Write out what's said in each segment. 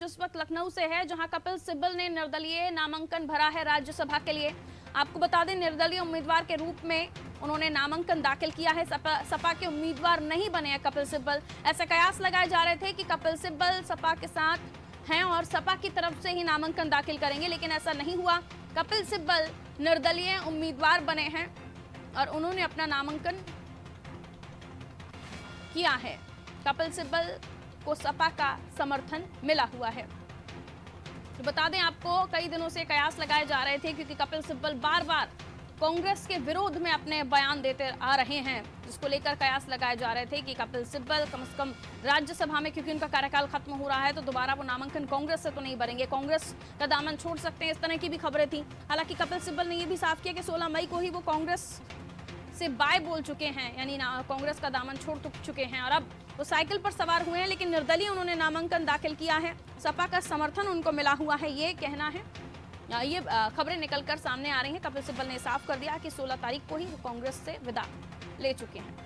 इस वक्त लखनऊ से है, जहां कपिल सिब्बल ने निर्दलीय नामांकन भरा है राज्यसभा के लिए। आपको बता दें, निर्दलीय उम्मीदवार के रूप में उन्होंने नामांकन दाखिल किया है। सपा के उम्मीदवार नहीं बने हैं कपिल सिब्बल। ऐसे कयास लगाए जा रहे थे कि कपिल सिब्बल सपा के साथ हैं और सपा की तरफ से ही नामांकन दाखिल करेंगे, लेकिन ऐसा नहीं हुआ। कपिल सिब्बल निर्दलीय उम्मीदवार बने हैं और उन्होंने अपना नामांकन किया है। कपिल सिब्बल को सपा का समर्थन मिला हुआ है। तो बता दें आपको, कई दिनों से कयास लगाए जा रहे थे क्योंकि कपिल सिब्बल बार बार कांग्रेस के विरोध में अपने बयान देते आ रहे हैं, जिसको लेकर कयास लगाए जा रहे थे कि कपिल सिब्बल कम से कम राज्यसभा में, क्योंकि उनका कार्यकाल खत्म हो रहा है, तो दोबारा वो नामांकन कांग्रेस से तो नहीं भरेंगे, कांग्रेस का दामन छोड़ सकते हैं। इस तरह की भी खबरें थी। हालांकि कपिल सिब्बल ने यह भी साफ किया कि 16 मई को ही वो कांग्रेस से बाय बोल चुके हैं, यानी कांग्रेस का दामन छोड़ चुके हैं और अब वो साइकिल पर सवार हुए हैं, लेकिन निर्दलीय उन्होंने नामांकन दाखिल किया है। सपा का समर्थन उनको मिला हुआ है, ये कहना है। ये खबरें निकलकर सामने आ रही हैं। कपिल सिब्बल ने साफ कर दिया कि 16 तारीख को ही वो कांग्रेस से विदा ले चुके हैं।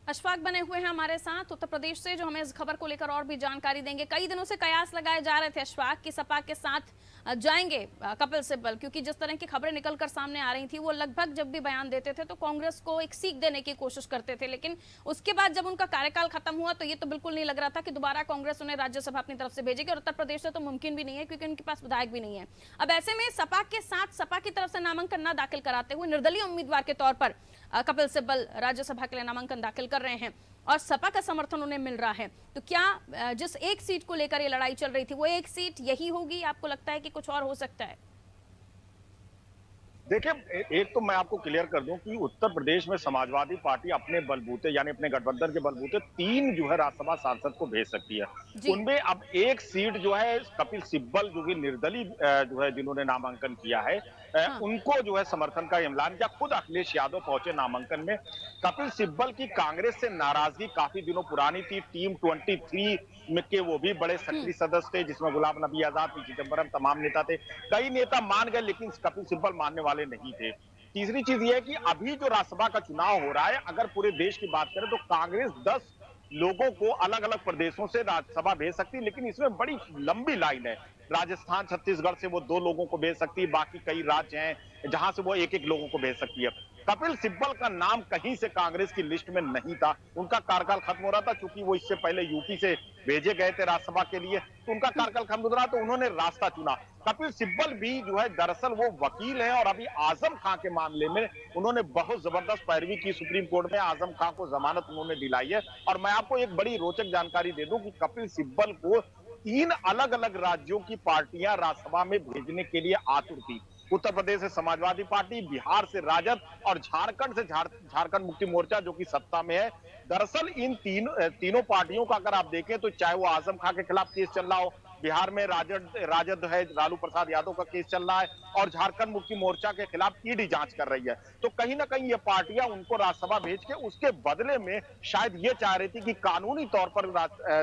अशफाक बने हुए हैं हमारे साथ उत्तर प्रदेश से, जो हमें इस खबर को लेकर और भी जानकारी देंगे। कई दिनों से कयास लगाए जा रहे थे अशफाक कि सपा के साथ जाएंगे कपिल सिब्बल, क्योंकि जिस तरह की खबरें निकलकर सामने आ रही थी, वो लगभग जब भी बयान देते थे तो कांग्रेस को एक सीख देने की कोशिश करते थे, लेकिन उसके बाद जब उनका कार्यकाल खत्म हुआ तो ये तो बिल्कुल नहीं लग रहा था कि दोबारा कांग्रेस उन्हें राज्यसभा अपनी तरफ से भेजेगी, और उत्तर प्रदेश से तो मुमकिन भी नहीं है क्योंकि उनके पास विधायक भी नहीं है। अब ऐसे में सपा के साथ सपा की तरफ से नामांकन न दाखिल कराते हुए निर्दलीय उम्मीदवार के तौर पर कपिल सिब्बल राज्यसभा के लिए नामांकन दाखिल कर रहे हैं और सपा का समर्थन उन्हें मिल रहा है। तो क्या जिस एक सीट को लेकर ये लड़ाई चल रही थी, वो एक सीट यही होगी? आपको लगता है कि कुछ और हो सकता है? देखिए, एक तो मैं आपको क्लियर कर दूं कि उत्तर प्रदेश में समाजवादी पार्टी अपने बलबूते, यानी अपने गठबंधन के बलबूते 3 जो है राज्यसभा सांसद को भेज सकती है। उनमें अब एक सीट जो है कपिल सिब्बल, जो कि निर्दलीय जो है जिन्होंने नामांकन किया है, हाँ। उनको जो है समर्थन का ऐलान किया। खुद अखिलेश यादव पहुंचे नामांकन में। कपिल सिब्बल की कांग्रेस से नाराजगी काफी दिनों पुरानी थी। टीम 23 में के वो भी बड़े सक्रिय सदस्य थे, जिसमें गुलाम नबी आजाद, पी चिदम्बरम, तमाम नेता थे। कई नेता मान गए, लेकिन कपिल सिब्बल मानने वाले नहीं थे। तीसरी चीज यह है कि अभी जो राज्यसभा का चुनाव हो रहा है, अगर पूरे देश की बात करें तो कांग्रेस 10 लोगों को अलग अलग प्रदेशों से राज्यसभा भेज सकती है, लेकिन इसमें बड़ी लंबी लाइन है। राजस्थान, छत्तीसगढ़ से वो 2 लोगों को भेज सकती है, बाकी कई राज्य हैं जहां से वो 1-1 लोगों को भेज सकती है। कपिल सिब्बल का नाम कहीं से कांग्रेस की लिस्ट में नहीं था। उनका कार्यकाल खत्म हो रहा था, चूंकि वो इससे पहले यूपी से भेजे गए थे राज्यसभा के लिए, तो उनका कार्यकाल खत्म हो रहा, तो उन्होंने रास्ता चुना। कपिल सिब्बल भी जो है दरअसल वो वकील हैं और अभी आजम खां के मामले में उन्होंने बहुत जबरदस्त पैरवी की सुप्रीम कोर्ट में। आजम खां को जमानत उन्होंने दिलाई है। और मैं आपको एक बड़ी रोचक जानकारी दे दूं कि कपिल सिब्बल को 3 अलग अलग राज्यों की पार्टियां राज्यसभा में भेजने के लिए आतुर थी। उत्तर प्रदेश से समाजवादी पार्टी, बिहार से राजद और झारखंड से झारखंड मुक्ति मोर्चा, जो कि सत्ता में है। दरअसल इन तीनों पार्टियों का अगर आप देखें तो चाहे वो आजम खां के खिलाफ केस चल रहा हो, बिहार में राजद है, लालू प्रसाद यादव का केस चल रहा है, और झारखंड मुक्ति मोर्चा के खिलाफ ईडी जांच कर रही है। तो कहीं ना कहीं ये पार्टियां उनको राज्यसभा भेज के उसके बदले में शायद ये चाह रही थी कि कानूनी तौर पर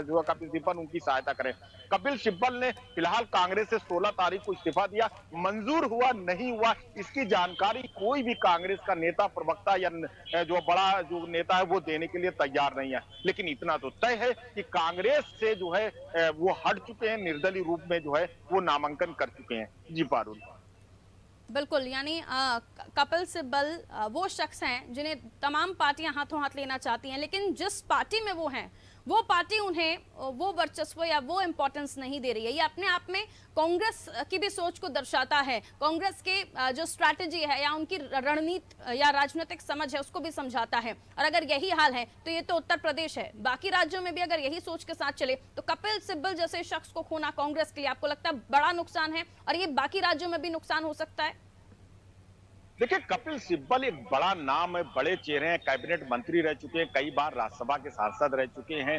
जो है कपिल सिब्बल उनकी सहायता करें। कपिल सिब्बल ने फिलहाल कांग्रेस से 16 तारीख को इस्तीफा दिया। मंजूर हुआ नहीं हुआ इसकी जानकारी कोई भी कांग्रेस का नेता, प्रवक्ता या जो बड़ा जो नेता है वो देने के लिए तैयार नहीं है। लेकिन इतना तो तय है कि कांग्रेस से जो है वो हट चुके हैं, निर्दलीय रूप में जो है वो नामांकन कर चुके हैं। जी पारुल। बिल्कुल, यानी कपिल सिब्बल वो शख्स हैं जिन्हें तमाम पार्टियां हाथों हाथ लेना चाहती हैं, लेकिन जिस पार्टी में वो हैं वो पार्टी उन्हें वो वर्चस्व या वो इंपॉर्टेंस नहीं दे रही है। ये अपने आप में कांग्रेस की भी सोच को दर्शाता है। कांग्रेस के जो स्ट्रैटेजी है या उनकी रणनीति या राजनीतिक समझ है उसको भी समझाता है। और अगर यही हाल है तो ये तो उत्तर प्रदेश है, बाकी राज्यों में भी अगर यही सोच के साथ चले तो कपिल सिब्बल जैसे शख्स को खोना कांग्रेस के लिए आपको लगता है बड़ा नुकसान है, और ये बाकी राज्यों में भी नुकसान हो सकता है? देखिए, कपिल सिब्बल एक बड़ा नाम है, बड़े चेहरे हैं, कैबिनेट मंत्री रह चुके हैं, कई बार राज्यसभा के सांसद रह चुके हैं,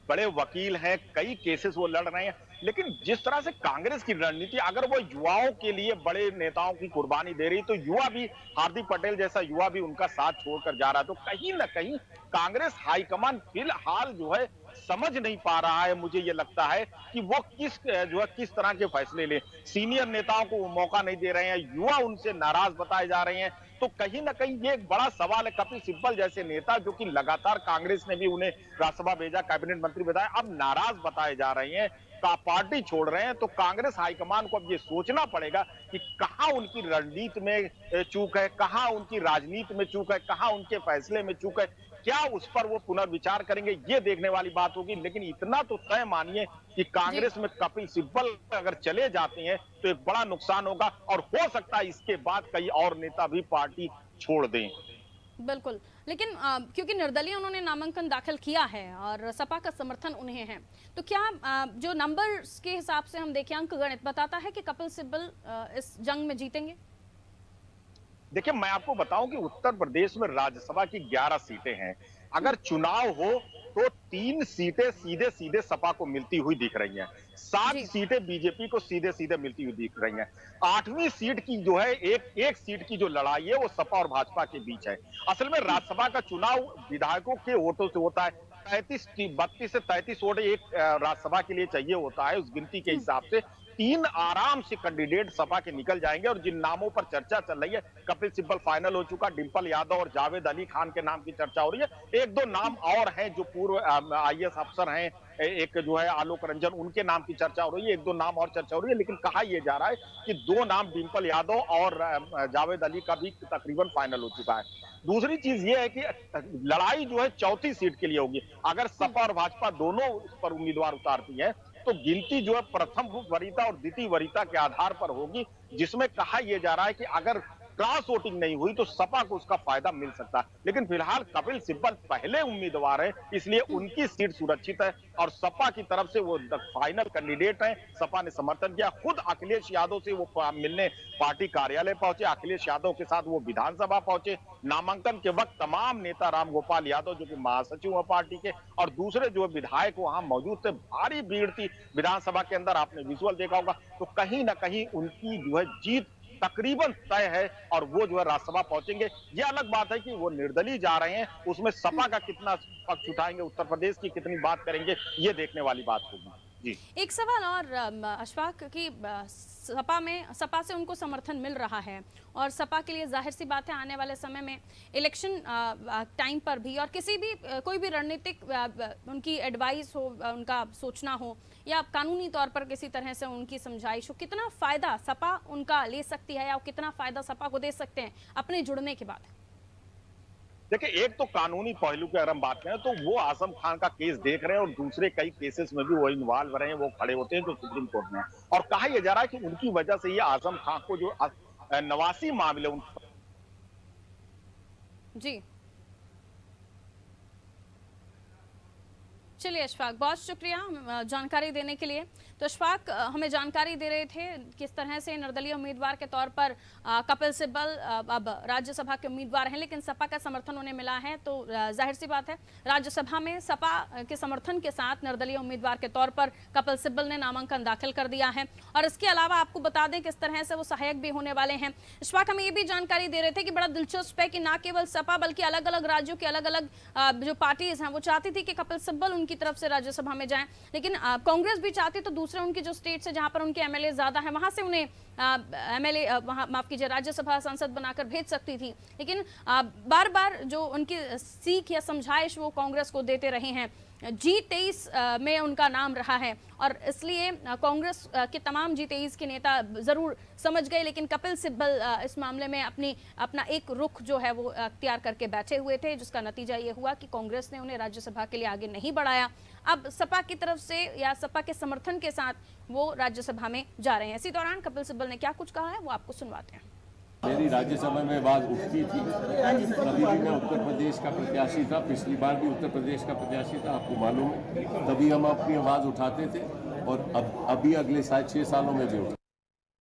बड़े वकील हैं, कई केसेस वो लड़ रहे हैं। लेकिन जिस तरह से कांग्रेस की रणनीति, अगर वो युवाओं के लिए बड़े नेताओं की कुर्बानी दे रही, तो युवा भी, हार्दिक पटेल जैसा युवा भी उनका साथ छोड़कर जा रहा है। तो कहीं ना कहीं कांग्रेस हाईकमान फिलहाल जो है समझ नहीं पा रहा है, मुझे ये लगता है कि वो किस तरह के फैसले ले। सीनियर नेताओं को वो मौका नहीं दे रहे हैं, युवा उनसे नाराज बताए जा रहे हैं। तो कहीं ना कहीं ये एक बड़ा सवाल है। कपिल सिब्बल जैसे नेता, जो कि लगातार कांग्रेस ने भी उन्हें राज्यसभा भेजा, कैबिनेट मंत्री बताया, अब नाराज बताए जा रहे हैं, का पार्टी छोड़ रहे हैं। तो कांग्रेस हाईकमान को अब ये सोचना पड़ेगा कि कहां उनकी रणनीति में चूक है, कहां उनकी राजनीति में चूक है, कहां उनके फैसले में चूक है। क्या उस पर वो पुनर्विचार करेंगे, ये देखने वाली बात होगी। लेकिन इतना तो तय मानिए कि कांग्रेस में कपिल सिब्बल अगर चले जाते हैं तो एक बड़ा नुकसान होगा, और हो सकता है इसके बाद कई और नेता भी पार्टी छोड़ दें। बिल्कुल, लेकिन क्योंकि निर्दलीय उन्होंने नामांकन दाखिल किया है और सपा का समर्थन उन्हें है, तो क्या जो नंबर्स के हिसाब से हम देखें, अंक गणित बताता है कि कपिल सिब्बल इस जंग में जीतेंगे? देखिए, मैं आपको बताऊं कि उत्तर प्रदेश में राज्यसभा की 11 सीटें हैं। अगर चुनाव हो तो 3 सीटें सीधे सीधे सपा को मिलती हुई दिख रही हैं, 7 सीटें बीजेपी को सीधे सीधे मिलती हुई दिख रही हैं। 8वीं सीट की जो है, एक सीट की जो लड़ाई है वो सपा और भाजपा के बीच है। असल में राज्यसभा का चुनाव विधायकों के वोटों से होता है। 32 से 33 वोट एक राज्यसभा के लिए चाहिए होता है। उस गिनती के हिसाब से 3 आराम से कैंडिडेट सपा के निकल जाएंगे। और जिन नामों पर चर्चा चल रही है, कपिल सिब्बल फाइनल हो चुका, डिंपल यादव और जावेद अली खान के नाम की चर्चा हो रही है। 1-2 नाम और हैं जो पूर्व IAS अफसर हैं, एक जो है आलोक रंजन, उनके नाम की चर्चा हो रही है। 1-2 नाम और चर्चा हो रही है। लेकिन कहा यह जा रहा है कि 2 नाम डिंपल यादव और जावेद अली का भी तकरीबन फाइनल हो चुका है। दूसरी चीज ये है कि लड़ाई जो है 4थी सीट के लिए होगी। अगर सपा और भाजपा दोनों उस पर उम्मीदवार उतारती है तो गिनती जो है प्रथम वरीयता और द्वितीय वरीयता के आधार पर होगी, जिसमें कहा यह जा रहा है कि अगर क्रॉस वोटिंग नहीं हुई तो सपा को उसका फायदा मिल सकता है। लेकिन फिलहाल कपिल सिब्बल पहले उम्मीदवार है, इसलिए उनकी सीट सुरक्षित है और सपा की तरफ से वो फाइनल कैंडिडेट है। सपा ने समर्थन किया, खुद अखिलेश यादव से वो मिलने पार्टी कार्यालय पहुंचे, अखिलेश यादव के साथ वो विधानसभा पहुंचे। नामांकन के वक्त तमाम नेता, रामगोपाल यादव जो कि महासचिव है पार्टी के, और दूसरे जो विधायक वहां मौजूद थे, भारी भीड़ थी विधानसभा के अंदर, आपने विजुअल देखा होगा। तो कहीं ना कहीं उनकी जो है जीत तकरीबन तय है और वो जो है राज्यसभा पहुंचेंगे। ये अलग बात है कि वो निर्दलीय जा रहे हैं, उसमें सपा का कितना पक्ष उठाएंगे, उत्तर प्रदेश की कितनी बात करेंगे, ये देखने वाली बात होगी। जी, एक सवाल और अशफाक की, सपा से उनको समर्थन मिल रहा है और सपा के लिए जाहिर सी बात है आने वाले समय में इलेक्शन टाइम पर भी, और किसी भी कोई भी रणनीतिक उनकी एडवाइस हो, उनका सोचना हो, या कानूनी तौर पर किसी तरह से उनकी समझाइश हो, कितना फायदा सपा उनका ले सकती है या कितना फायदा सपा को दे सकते हैं अपने जुड़ने के बाद? देखिए, एक तो कानूनी पहलू की अगर हम बात करें तो वो आजम खान का केस देख रहे हैं और दूसरे कई केसेस में भी वो इन्वॉल्व रहे हैं, वो खड़े होते हैं जो सुप्रीम कोर्ट में। और कहा यह जा रहा है कि उनकी वजह से ये आजम खान को जो 89 मामले जी, चलिए अशफाक, बहुत शुक्रिया जानकारी देने के लिए। तो अशफाक हमें जानकारी दे रहे थे किस तरह से निर्दलीय उम्मीदवार के तौर पर कपिल सिब्बल अब राज्यसभा के उम्मीदवार हैं, लेकिन सपा का समर्थन उन्हें मिला है। तो जाहिर सी बात है राज्यसभा में सपा के समर्थन के साथ निर्दलीय उम्मीदवार के तौर पर कपिल सिब्बल ने नामांकन दाखिल कर दिया है। और इसके अलावा आपको बता दें किस तरह से वो सहायक भी होने वाले हैं। अशफाक हमें ये भी जानकारी दे रहे थे कि बड़ा दिलचस्प है कि न केवल सपा बल्कि अलग अलग राज्यों के अलग अलग जो पार्टीज हैं वो चाहती थी कि कपिल सिब्बल उनकी तरफ से राज्यसभा में जाएं, लेकिन कांग्रेस भी चाहती तो दूसरे उनके जो स्टेट्स है जहां पर उनके एमएलए ज्यादा है वहां से उन्हें एमएलए वहां माफ कीजिए राज्यसभा सांसद बनाकर भेज सकती थी। लेकिन बार बार जो उनकी सीख या समझाइश वो कांग्रेस को देते रहे हैं। G23 में उनका नाम रहा है और इसलिए कांग्रेस के तमाम G23 के नेता जरूर समझ गए, लेकिन कपिल सिब्बल इस मामले में अपना एक रुख जो है वो अख्तियार करके बैठे हुए थे, जिसका नतीजा ये हुआ कि कांग्रेस ने उन्हें राज्यसभा के लिए आगे नहीं बढ़ाया। अब सपा की तरफ से या सपा के समर्थन के साथ वो राज्यसभा में जा रहे हैं। इसी दौरान कपिल सिब्बल ने क्या कुछ कहा है वो आपको सुनवाते हैं। मेरी राज्यसभा में आवाज़ उठती थी, कभी भी मैं उत्तर प्रदेश का प्रत्याशी था, पिछली बार भी उत्तर प्रदेश का प्रत्याशी था, आपको मालूम है। तभी हम अपनी आवाज़ उठाते थे और अभी अगले 6 सालों में भी